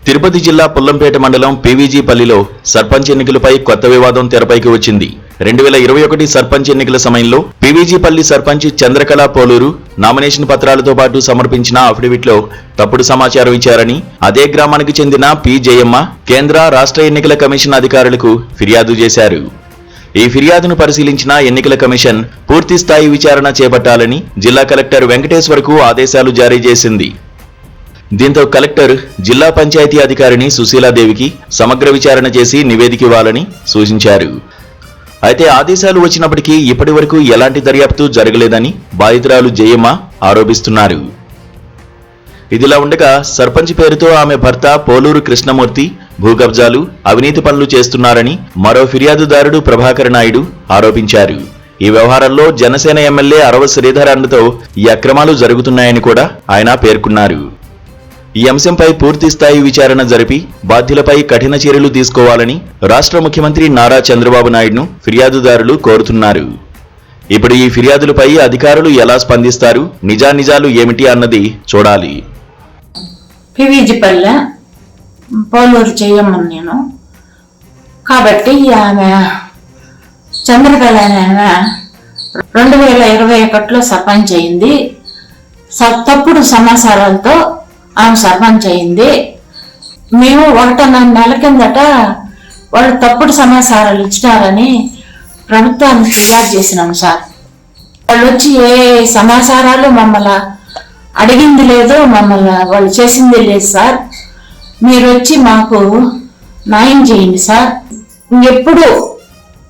తిరుపతి జిల్లా పుల్లంపేట మండలం పీవీజీపల్లిలో సర్పంచ్ ఎన్నికలపై కొత్త వివాదం తెరపైకి వచ్చింది. 2021 సర్పంచ్ ఎన్నికల సమయంలో పీవీజీపల్లి సర్పంచ్ చంద్రకళ పోలూరు నామినేషన్ పత్రాలతో పాటు సమర్పించిన అఫిడవిట్లో తప్పుడు సమాచారం ఇచ్చారని అదే గ్రామానికి చెందిన పి జయమ్మ కేంద్ర రాష్ట్ర ఎన్నికల కమిషన్ అధికారులకు ఫిర్యాదు చేశారు. ఈ ఫిర్యాదును పరిశీలించిన ఎన్నికల కమిషన్ పూర్తి స్థాయి విచారణ చేపట్టాలని జిల్లా కలెక్టర్ వెంకటేశ్వర్కు ఆదేశాలు జారీ చేసింది. దీంతో కలెక్టర్ జిల్లా పంచాయతీ అధికారిని సుశీలాదేవికి సమగ్ర విచారణ చేసి నివేదిక ఇవ్వాలని సూచించారు. అయితే ఆదేశాలు వచ్చినప్పటికీ ఇప్పటి వరకు ఎలాంటి దర్యాప్తు జరగలేదని బాధితురాలు జయమ్మ ఆరోపిస్తున్నారు. ఇదిలా ఉండగా సర్పంచ్ పేరుతో ఆమె భర్త పోలూరు కృష్ణమూర్తి భూ కబ్జాలు, అవినీతి పనులు చేస్తున్నారని మరో ఫిర్యాదుదారుడు ప్రభాకర్ నాయుడు ఆరోపించారు. ఈ వ్యవహారంలో జనసేన ఎమ్మెల్యే అరవ శ్రీధర్ అండతో ఈ అక్రమాలు జరుగుతున్నాయని కూడా ఆయన పేర్కొన్నారు. ఈ అంశంపై పూర్తి స్థాయి విచారణ జరిపి బాధ్యులపై కఠిన చర్యలు తీసుకోవాలని రాష్ట్ర ముఖ్యమంత్రి నారా చంద్రబాబు నాయుడును ఫిర్యాదుదారులు కోరుతున్నారు. ఇప్పుడు ఈ ఫిర్యాదులపై అధికారులు ఎలా స్పందిస్తారు, నిజానిజాలు ఏమిటి అన్నది చూడాలి. పీవీజీపల్లె పోలూరు చేయమని నేను కాబట్టి ఆమె చంద్రకళ ఆమె 2021లో సర్పంచ్ అయింది. తప్పుడు సమాచారాలతో ఆమె సర్పంచ్ అయింది. మేము 1.5 నెలల కిందట వాళ్ళు తప్పుడు సమాచారాలు ఇచ్చినారని ప్రభుత్వానికి ఫిర్యాదు చేసినాం సార్. వాళ్ళు వచ్చి ఏ సమాచారాలు మమ్మల్ని అడిగింది లేదు, మమ్మల్ని వాళ్ళు చేసింది లేదు సార్. మీరు వచ్చి మాకు న్యాయం చేయండి సార్. ఎప్పుడు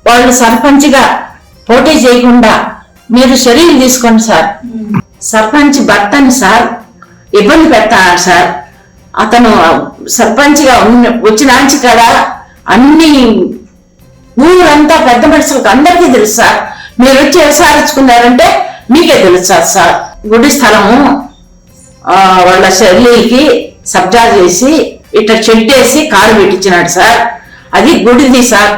వాళ్ళు సర్పంచ్గా పోటీ చేయకుండా మీరు చర్యలు తీసుకోండి సార్. సర్పంచ్ భర్తని సార్ ఇబ్బంది పెడతాడు సార్. అతను సర్పంచ్గా వచ్చినాంచి కదా అన్ని ఊరంతా పెద్ద మనుషులకు అందరికీ తెలుసు సార్. మీరు వచ్చి విసారించుకున్నారంటే మీకే తెలుసు సార్. గుడి స్థలము వాళ్ళ చెల్లికి సబ్జా చేసి ఇట్లా చెట్టేసి కారు పెట్టించినాడు సార్. అది గుడిది సార్.